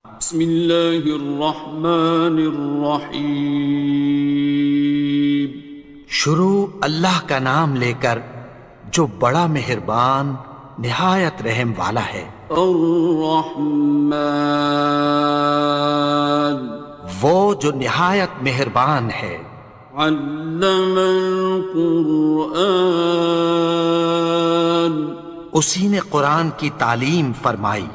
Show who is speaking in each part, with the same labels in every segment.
Speaker 1: بسم اللہ الرحمن الرحیم۔
Speaker 2: شروع اللہ کا نام لے کر جو بڑا مہربان نہایت رحم والا ہے۔
Speaker 1: الرحمن،
Speaker 2: وہ جو نہایت مہربان ہے۔
Speaker 1: علم القرآن،
Speaker 2: اسی نے قرآن کی تعلیم فرمائی۔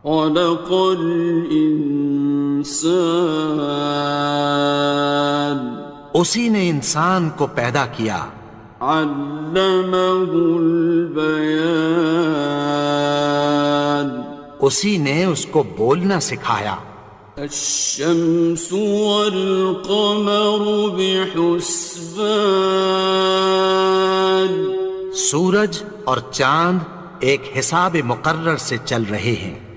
Speaker 1: خلق الانسان،
Speaker 2: اسی نے انسان کو پیدا کیا۔
Speaker 1: علمہ البیان،
Speaker 2: اسی نے اس کو بولنا سکھایا۔
Speaker 1: الشمس والقمر بحسبان،
Speaker 2: سورج اور چاند ایک حساب مقرر سے چل رہے ہیں۔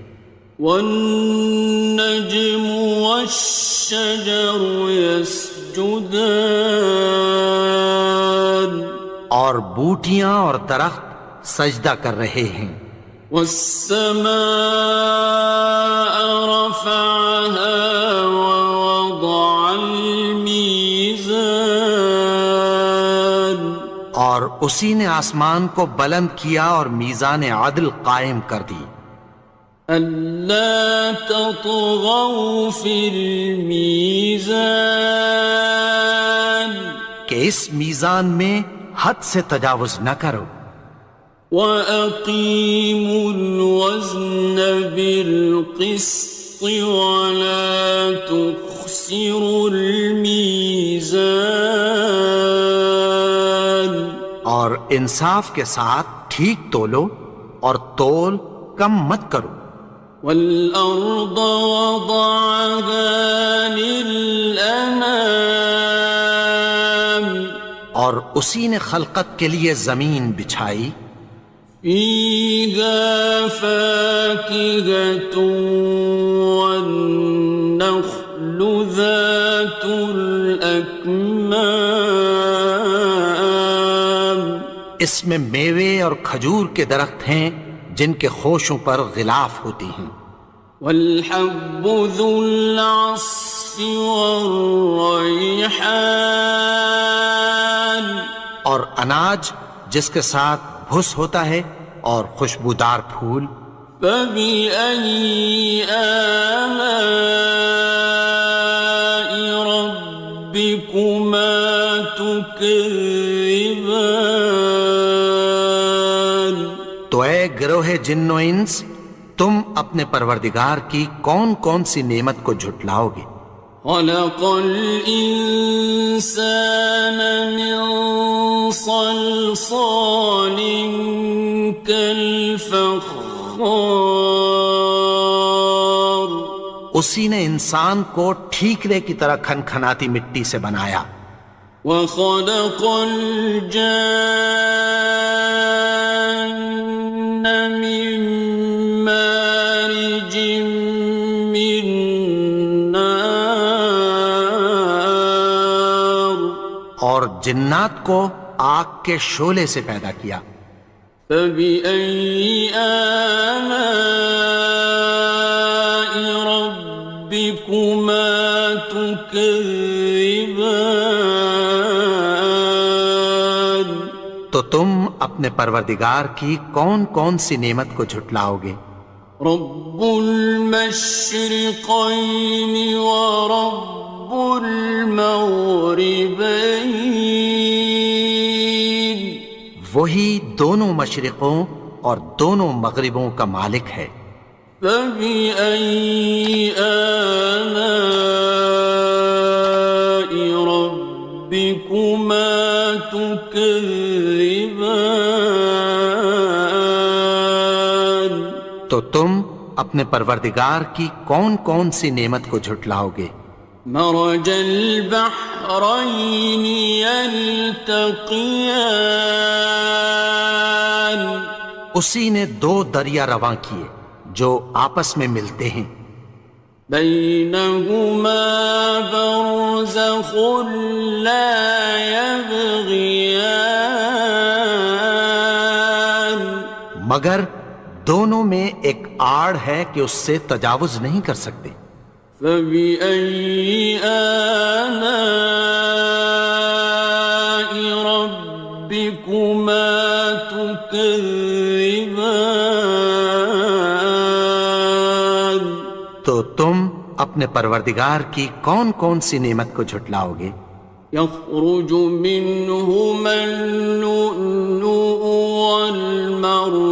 Speaker 1: والنجم والشجر يسجدان،
Speaker 2: اور بوٹیاں اور درخت سجدہ کر رہے ہیں۔
Speaker 1: والسماء رفعها ووضع الميزان،
Speaker 2: اور اسی نے آسمان کو بلند کیا اور میزان عدل قائم کر دی۔
Speaker 1: ألا تطغوا في الميزان،
Speaker 2: کہ اس میزان میں حد سے تجاوز نہ کرو۔
Speaker 1: وَأَقِيمُوا الْوَزْنَ بِالْقِسْطِ وَلَا تُخْسِرُوا الْمِيزَانَ،
Speaker 2: اور انصاف کے ساتھ ٹھیک تولو اور تول کم مت کرو۔
Speaker 1: وَالْأَرْضَ وَضَعَهَا لِلْأَنَامِ،
Speaker 2: اور اسی نے خلقت کے لیے زمین بچھائی۔
Speaker 1: فِيهَا فَاكِهَةٌ وَالنَّخْلُ ذَاتُ الْأَكْمَامِ،
Speaker 2: اس میں میوے اور کھجور کے درخت ہیں جن کے خوشوں پر غلاف ہوتی ہیں۔
Speaker 1: وَالْحَبُّ ذُو الْعَصْفِ وَالرَّيْحَانِ،
Speaker 2: اور اناج جس کے ساتھ بھس ہوتا ہے اور خوشبودار پھول۔
Speaker 1: فَبِأَيِّ آلَاءِ رَبِّكُمَا تُكَذِّبَانِ،
Speaker 2: تو اے گروہ جن و انس، تم اپنے پروردگار کی کون کون سی نعمت کو جھٹلاؤ گے؟
Speaker 1: خَلَقَ الْإِنسَانَ مِنْ صَلْصَالٍ كَالْفَخَّارِ،
Speaker 2: اسی نے انسان کو ٹھیکرے کی طرح کھنکھناتی مٹی سے بنایا۔
Speaker 1: وَخَلَقَ الْجَانَّ مِن مَّارِجٍ مِّن نَّارٍ،
Speaker 2: اور جنات کو آگ کے شعلے سے پیدا کیا۔
Speaker 1: فَبِأَيِّ آلَاءِ رَبِّكُمَا تُكَذِّبَانِ،
Speaker 2: تو تم اپنے پروردگار کی کون کون سی نعمت کو جھٹلاؤ گے؟
Speaker 1: رب المشرقين ورب المغربين،
Speaker 2: وہی دونوں مشرقوں اور دونوں مغربوں کا مالک ہے۔
Speaker 1: فَبِأَيِّ آلَاءِ رَبِّكُمَا تُكَذِّبَانِ،
Speaker 2: تو تم اپنے پروردگار کی کون کون سی نعمت کو جھٹلاؤ گے؟
Speaker 1: مرج البحرين يلتقيان،
Speaker 2: اسی نے دو دریا رواں کیے جو آپس میں ملتے ہیں۔
Speaker 1: بينهما برزخ لا يبغيان،
Speaker 2: مگر دونوں میں ایک آڑ ہے کہ اس سے تجاوز نہیں کر سکتے۔
Speaker 1: فبأي آلاء ربكما تكذبان؟
Speaker 2: تو تم اپنے پروردگار کی کون کون سی نعمت کو جھٹلاؤ گے؟
Speaker 1: يخرج منهما اللؤلؤ والمرجان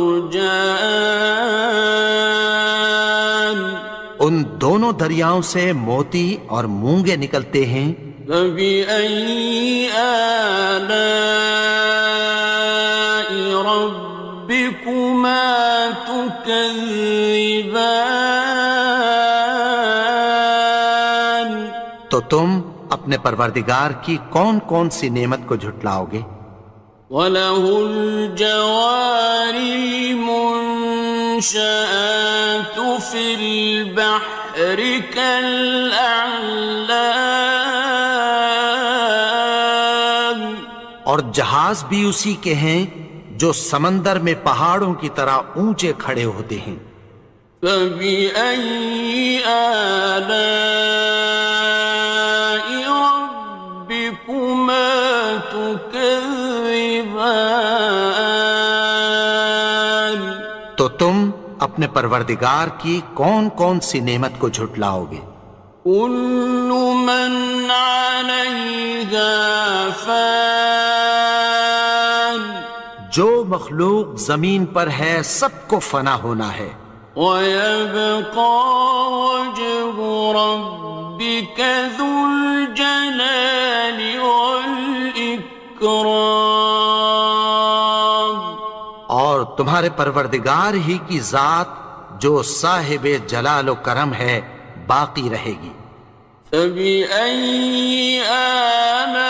Speaker 2: ان دونوں دریاؤں سے موتی اور مونگے نکلتے ہیں۔
Speaker 1: فبأي آلاء ربكما تكذبان؟
Speaker 2: تو تم اپنے پروردگار کی کون کون سی نعمت کو جھٹلاؤ گے؟
Speaker 1: وَلَهُ الْجَوَارِ الْمُنشَآتُ فِي الْبَحْرِ كَالْأَعْلَامِ،
Speaker 2: اور جہاز بھی اسی کے ہیں جو سمندر میں پہاڑوں کی طرح اونچے کھڑے ہوتے ہیں۔
Speaker 1: فَبِأَيِّ آلَاءِ رَبِّكُمَا تُكَذِّبَانِ؟
Speaker 2: تو تم اپنے پروردگار کی کون کون سی نعمت کو جھٹلاؤ گے؟
Speaker 1: كُلُّ مَنْ عَلَيْهَا فَانٍ،
Speaker 2: جو مخلوق زمین پر ہے سب کو فنا ہونا ہے۔
Speaker 1: وَيَبْقَى وَجْهُ رَبِّكَ ذُو الْجَلَالِ وَالْإِكْرَامِ،
Speaker 2: اور تمہارے پروردگار ہی کی ذات جو صاحب جلال و کرم ہے باقی رہے گی۔
Speaker 1: فَبِأَيِّ آلَاءِ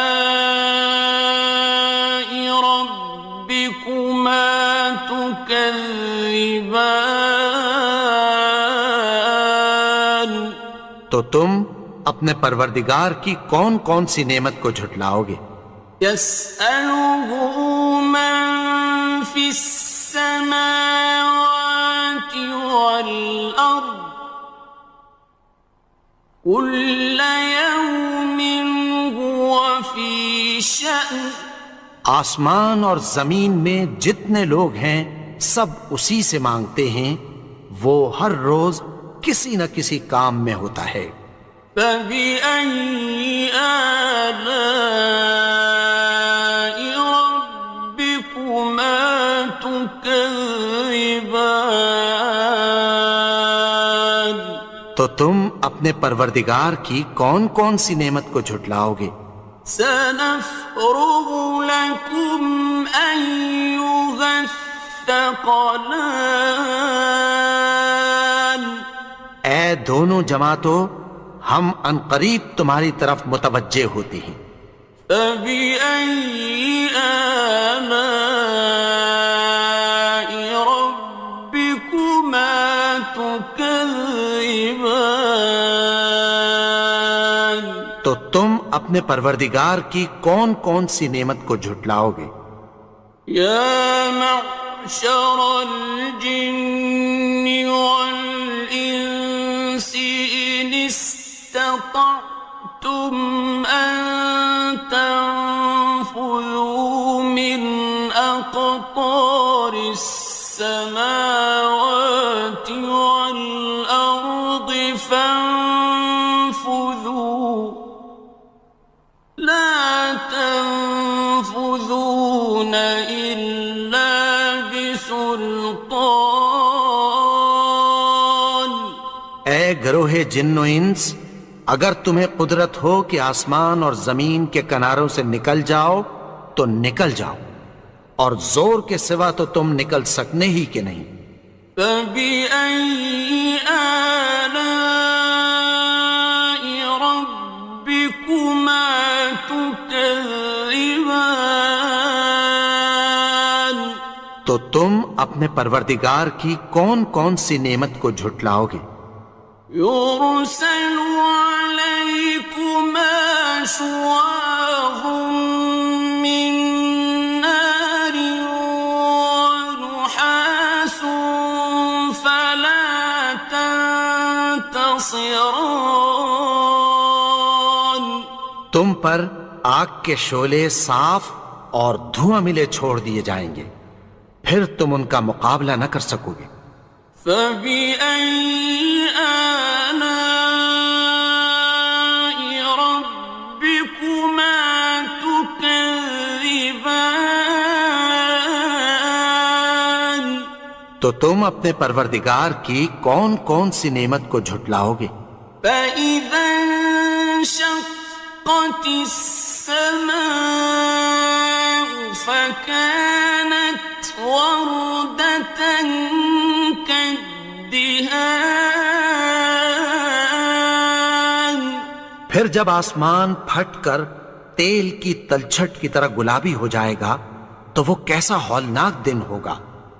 Speaker 1: رَبِّكُمَا تُكَذِّبَانِ؟
Speaker 2: تو تم اپنے پروردگار کی کون کون سی نعمت کو جھٹلاؤ گے؟
Speaker 1: يَسْأَلُهُ مَن فِي السَّمَاوَاتِ وَالْأَرْضِ كُلَّ يَوْمٍ هُوَ فِي شَأْنٍ،
Speaker 2: آسمان اور زمین میں جتنے لوگ ہیں سب اسی سے مانگتے ہیں، وہ ہر روز کسی نہ کسی کام میں ہوتا ہے۔
Speaker 1: فَبِأَيِّ آلَاءِ رَبِّكُمَا تُكَذِّبَانِ؟
Speaker 2: تو تم اپنے پروردگار کی کون کون سی نعمت کو جھٹلاؤ گے؟
Speaker 1: سَنَفْرُغُ لَكُمْ أَيُّهَ الثَّقَلَانِ،
Speaker 2: اے دونوں جماعتوں، ہم عنقریب تمہاری طرف متوجہ ہوتے ہیں۔
Speaker 1: فَبِأَيِّ آلَاءِ رَبِّكُمَا تُكَذِّبَانِ؟
Speaker 2: تو تم اپنے پروردگار کی کون کون سی نعمت کو جھٹلاؤ گے؟
Speaker 1: يَا مَعْشَرَ الْجِنِّ وَالْإِنسِ إِنِ اسْتَطَعْتُمْ أَن تَنفُذُوا مِنْ أَقْطَارِ السَّمَاوَاتِ وَالْأَرْضِ فَانفُذُوا لَا تَنفُذُونَ إِلَّا بِسُلْطَانٍ۔
Speaker 2: اے گروہ جن و انس، اگر تمہیں قدرت ہو کہ آسمان اور زمین کے کناروں سے نکل جاؤ تو نکل جاؤ، اور زور کے سوا تو تم نکل سکنے ہی کے نہیں۔
Speaker 1: فَبِأَيِّ آلَاءِ رَبِّكُمَا تُكَذِّبَانِ؟
Speaker 2: تو تم اپنے پروردگار کی کون کون سی نعمت کو جھٹلاؤ گے؟
Speaker 1: يُرْسَلُ عَلَيْكُمَا شُوَاظٌ مِّن نَّارٍ وَنُحَاسٌ تنتصران.
Speaker 2: تم پر آگ کے شعلے صاف اور دھواں ملے چھوڑ دیے جائیں گے، پھر تم ان کا مقابلہ نہ کر سکو گے۔
Speaker 1: فبأي آلاء ربكما تكذبان.
Speaker 2: تو تم اپنے پروردگار کی کون کون سی نعمت کو جھٹلاؤ گے؟
Speaker 1: فإذا انشقت السماء فكانت وردة كالدهان.
Speaker 2: پھر جب آسمان پھٹ کر تیل کی تلچھٹ کی طرح گلابی ہو جائے گا تو وہ کیسا ہولناک دن ہوگا۔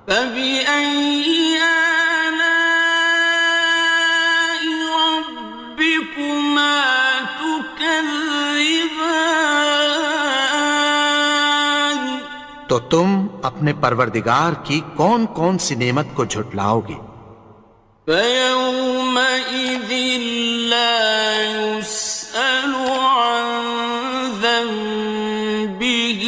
Speaker 1: فبأي آلاء ربكما تكذبان.
Speaker 2: تو تم اپنے پروردگار کی کون کون سی نعمت کو جھٹلاؤ گے؟
Speaker 1: فيومئذ لا يسأل عن ذنبه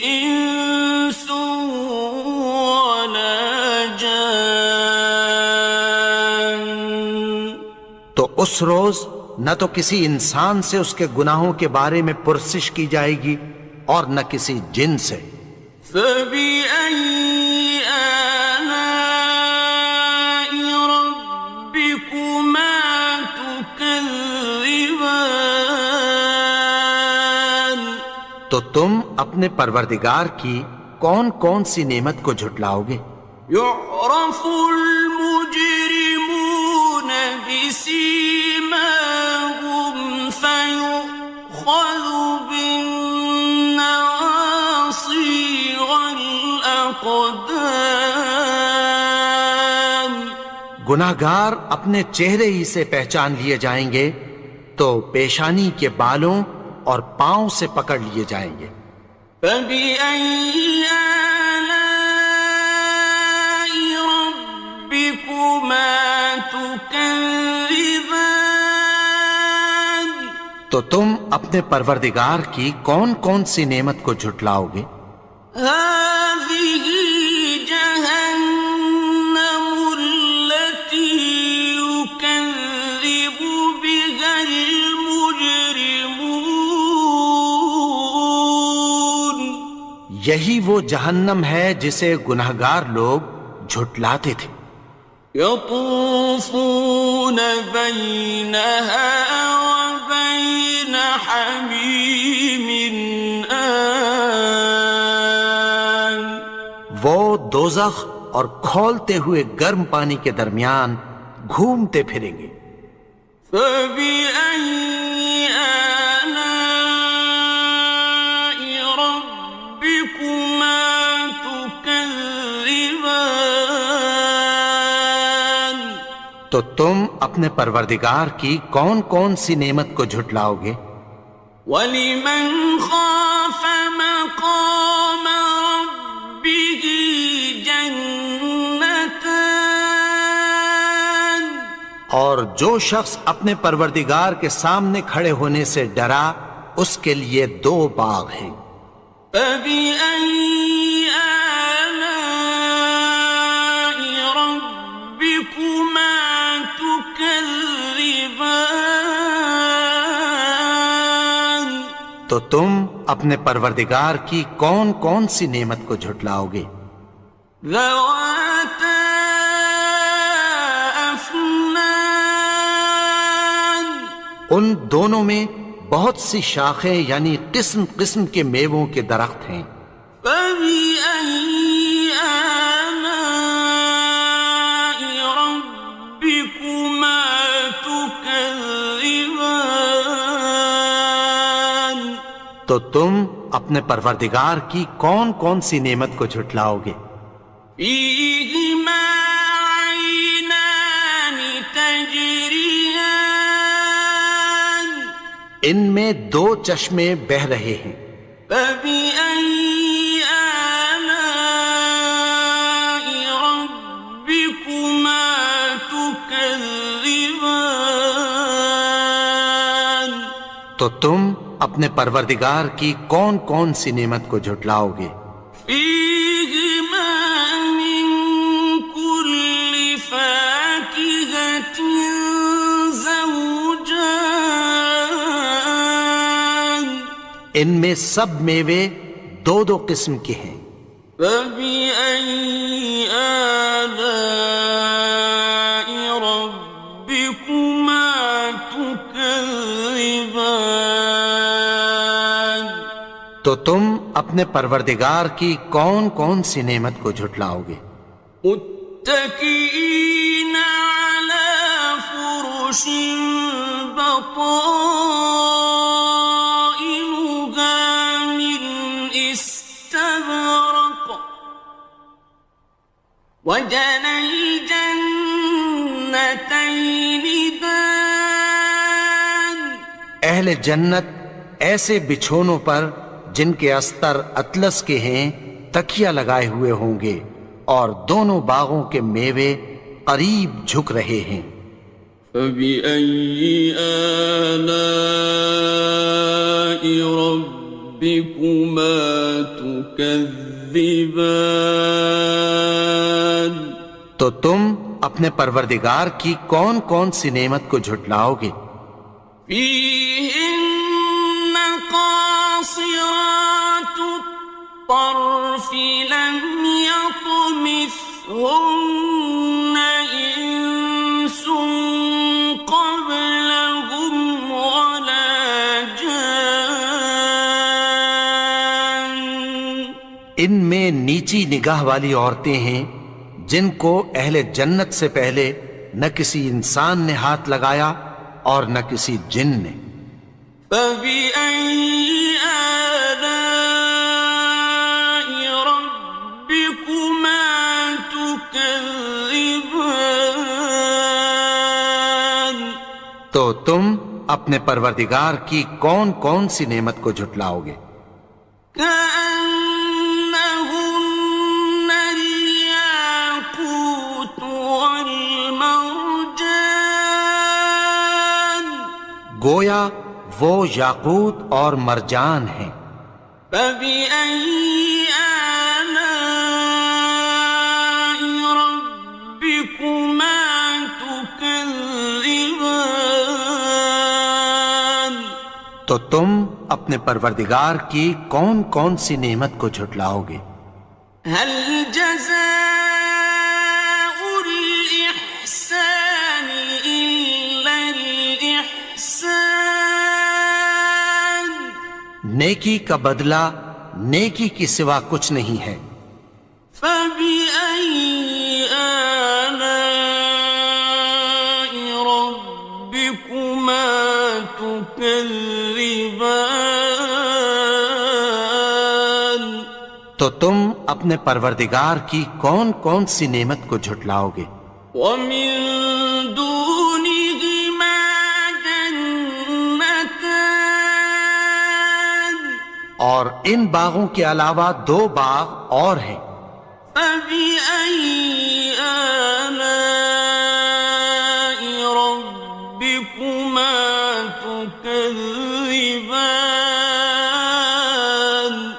Speaker 1: إنس ولا جان.
Speaker 2: تو اس روز نہ تو کسی انسان سے اس کے گناہوں کے بارے میں پرسش کی جائے گی اور نہ کسی جن سے۔
Speaker 1: فبأي آلاء ربكما تكذبان.
Speaker 2: تو تم اپنے پروردگار کی کون کون سی نعمت کو جھٹلاؤ گے؟
Speaker 1: يعرف المجرمون بسيماهم فيؤخذ بالنواصي والأقدام.
Speaker 2: گناہگار اپنے چہرے ہی سے پہچان لیے جائیں گے تو پیشانی کے بالوں اور پاؤں سے پکڑ لیے جائیں گے۔
Speaker 1: فبأي آلاء ربكما تكذبان.
Speaker 2: تو تم اپنے پروردگار کی کون کون سی نعمت کو جھٹلاؤ گے؟
Speaker 1: هذه جهنم التي يكذب بها المجرمون.
Speaker 2: یہی وہ جہنم ہے جسے گناہگار لوگ جھٹلاتے تھے۔
Speaker 1: يطوفون بينها وبين حميم آن.
Speaker 2: وہ دوزخ اور کھولتے ہوئے گرم پانی کے درمیان گھومتے پھریں گے۔
Speaker 1: فبأي آلاء ربكما تكذبان.
Speaker 2: تو تم اپنے پروردگار کی کون کون سی نعمت کو جھٹلاؤ گے؟
Speaker 1: وَلِمَنْ خَافَ مَقَامَ رَبِّهِ جَنَّتَانِ.
Speaker 2: اور جو شخص اپنے پروردگار کے سامنے کھڑے ہونے سے ڈرا اس کے لیے دو باغ ہیں۔
Speaker 1: فَبِأَيِّ آلَاءِ رَبِّكُمَا تُكَذِّبَانِ.
Speaker 2: تو تم اپنے پروردگار کی کون کون سی نعمت کو جھٹلاؤ گے؟
Speaker 1: ذَوَاتَا أَفْنَانٍ.
Speaker 2: ان دونوں میں بہت سی شاخیں یعنی قسم قسم کے میووں کے درخت ہیں۔
Speaker 1: فَبِأَيِّ آلَاءِ رَبِّكُمَا تُكَذِّبَانِ.
Speaker 2: تو تم اپنے پروردگار کی کون کون سی نعمت کو جھٹلاؤ گے؟
Speaker 1: فِيهِمَا عَيْنَانِ تَجْرِيَانِ.
Speaker 2: ان میں دو چشمے بہہ رہے ہیں۔
Speaker 1: فَبِأَيِّ آلَاءِ رَبِّكُمَا تُكَذِّبَانِ. تكذبان
Speaker 2: تو تم اپنے پروردگار کی کون کون سی نعمت کو جھٹلاؤ گے؟
Speaker 1: فيهما من كل فاكهة زوجان
Speaker 2: ان میں سب میوے دو دو قسم کے ہیں۔
Speaker 1: فبأي آلاء ربكما تكذبان
Speaker 2: تو تم اپنے پروردگار کی کون کون سی نعمت کو جھٹلاؤ گے؟
Speaker 1: متكئين على فرش بطائنها من استبرق وجنى الجنتين دان
Speaker 2: اہل جنت ایسے بچھونوں پر جن کے استر اطلس کے ہیں تکیہ لگائے ہوئے ہوں گے اور دونوں باغوں کے میوے قریب جھک رہے ہیں۔
Speaker 1: فبأي آلاء ربكما تكذبان
Speaker 2: تو تم اپنے پروردگار کی کون کون سی نعمت کو جھٹلاؤ گے؟
Speaker 1: فيهن قاصرات الطرف لم يطمثهن إنس قبلهم ولا جان
Speaker 2: ان میں نیچی نگاہ والی عورتیں ہیں جن کو اہل جنت سے پہلے نہ کسی انسان نے ہاتھ لگایا اور نہ کسی جن نے۔
Speaker 1: فبأي آلاء ربكما تكذبان
Speaker 2: تو تم اپنے پروردگار کی کون کون سی نعمت کو جھٹلاؤ گے؟
Speaker 1: كأنهن الياقوت والمرجان
Speaker 2: گویا وہ یاقوت اور مرجان ہیں۔
Speaker 1: فبأي آلاء ربكما تكذبان
Speaker 2: تو تم اپنے پروردگار کی کون کون سی نعمت کو جھٹلاؤ گے؟
Speaker 1: هل جزاء الإحسان إلا الإحسان
Speaker 2: نیکی کا بدلہ نیکی کی سوا کچھ نہیں ہے۔
Speaker 1: فبأي آلاء ربكما تكذبان
Speaker 2: تو تم اپنے پروردگار کی کون کون سی نعمت کو جھٹلاؤ گے؟
Speaker 1: ومن دونهما جنتان
Speaker 2: اور ان باغوں کے علاوہ دو باغ اور ہیں۔
Speaker 1: فبأي آلاء ربكما تكذبان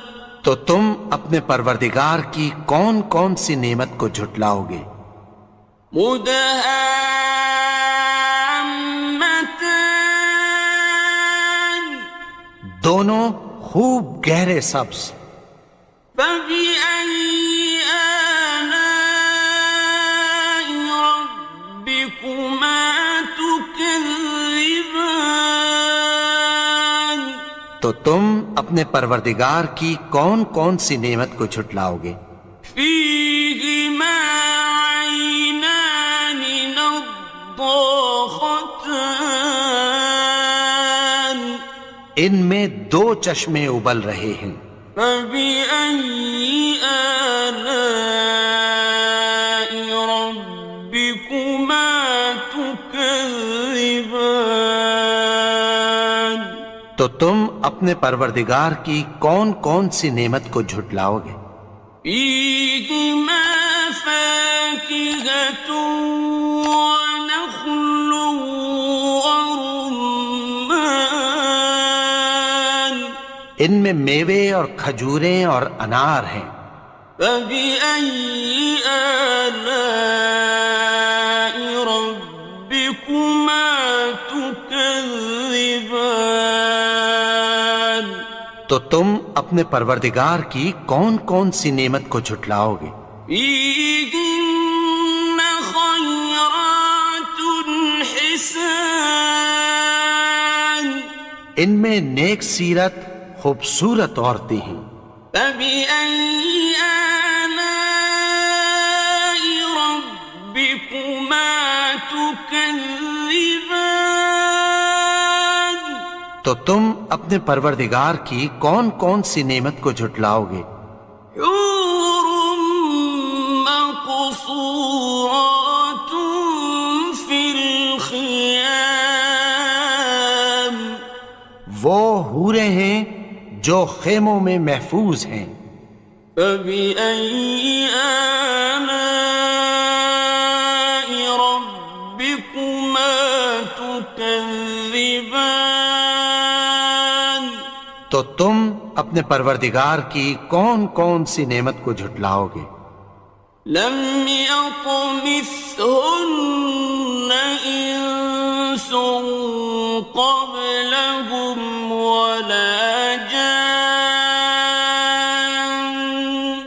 Speaker 2: تو تم اپنے پروردگار کی کون کون سی نعمت کو جھٹلاؤ گے؟
Speaker 1: مدهامتان
Speaker 2: دونوں خوب گہرے سبز۔
Speaker 1: فبأي آلاء ربكما تكذبان
Speaker 2: تو تم اپنے پروردگار کی کون کون سی نعمت کو جھٹلاؤ گے؟
Speaker 1: فيهما عينان نضاختان
Speaker 2: ان میں دو چشمے ابل رہے ہیں۔
Speaker 1: فبأي آلاء ربكما تكذبان
Speaker 2: تو تم اپنے پروردگار کی کون کون سی نعمت کو جھٹلاؤ گے؟
Speaker 1: فيهما فاكهة ونخل
Speaker 2: ان میں میوے اور کھجوریں اور انار ہیں۔
Speaker 1: فبأي آلاء ربكما تكذبان؟
Speaker 2: تو تم اپنے پروردگار کی کون کون سی نعمت کو جھٹلاؤ گے؟
Speaker 1: فيهن خيرات حسان،
Speaker 2: ان میں نیک سیرت خوبصورت عورتیں ہیں۔
Speaker 1: فبأي آلاء ربكما تكذبان؟
Speaker 2: تو تم اپنے پروردگار کی کون کون سی نعمت کو جھٹلاؤ گے؟
Speaker 1: حور مقصورات في الخيام،
Speaker 2: وہ حوریں ہیں جو خیموں میں محفوظ ہیں۔
Speaker 1: فبأي آلاء ربكما تكذبان؟
Speaker 2: تو تم اپنے پروردگار کی کون کون سی نعمت کو جھٹلاؤ گے؟
Speaker 1: لم يطمثهن إنس قبلهم ولا جان،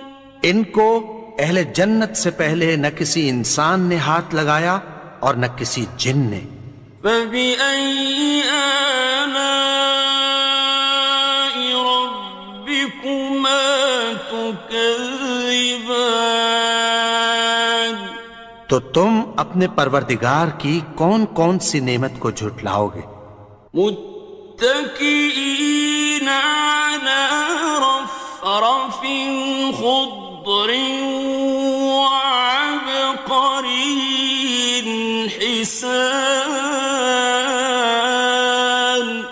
Speaker 2: ان کو اہل جنت سے پہلے نہ کسی انسان نے ہاتھ لگایا اور نہ کسی جن نے۔
Speaker 1: فبأي آلاء ربكما تكذبان؟
Speaker 2: تو تم اپنے پروردگار کی کون کون سی نعمت کو جھٹلاؤ گے؟
Speaker 1: متكئين على رفرف خضر وعبقري حسان،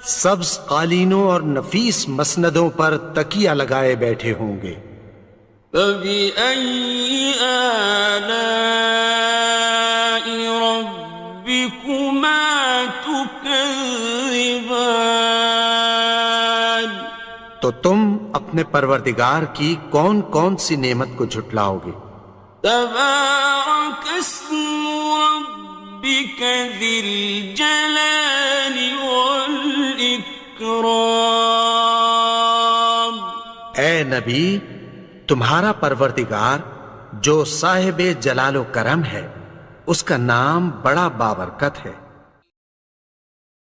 Speaker 2: سبز قالینوں اور نفیس مسندوں پر تکیہ لگائے بیٹھے ہوں گے۔
Speaker 1: فبأي آلاء ربكما تكذبان؟
Speaker 2: تو تم اپنے پروردگار کی کون کون سی نعمت کو جھٹلاؤ گے؟
Speaker 1: تبارك اسم ربك ذي الجلال والإكرام۔
Speaker 2: اے نبی، تمہارا پروردگار جو صاحب جلال و کرم ہے، اس کا نام بڑا بابرکت ہے۔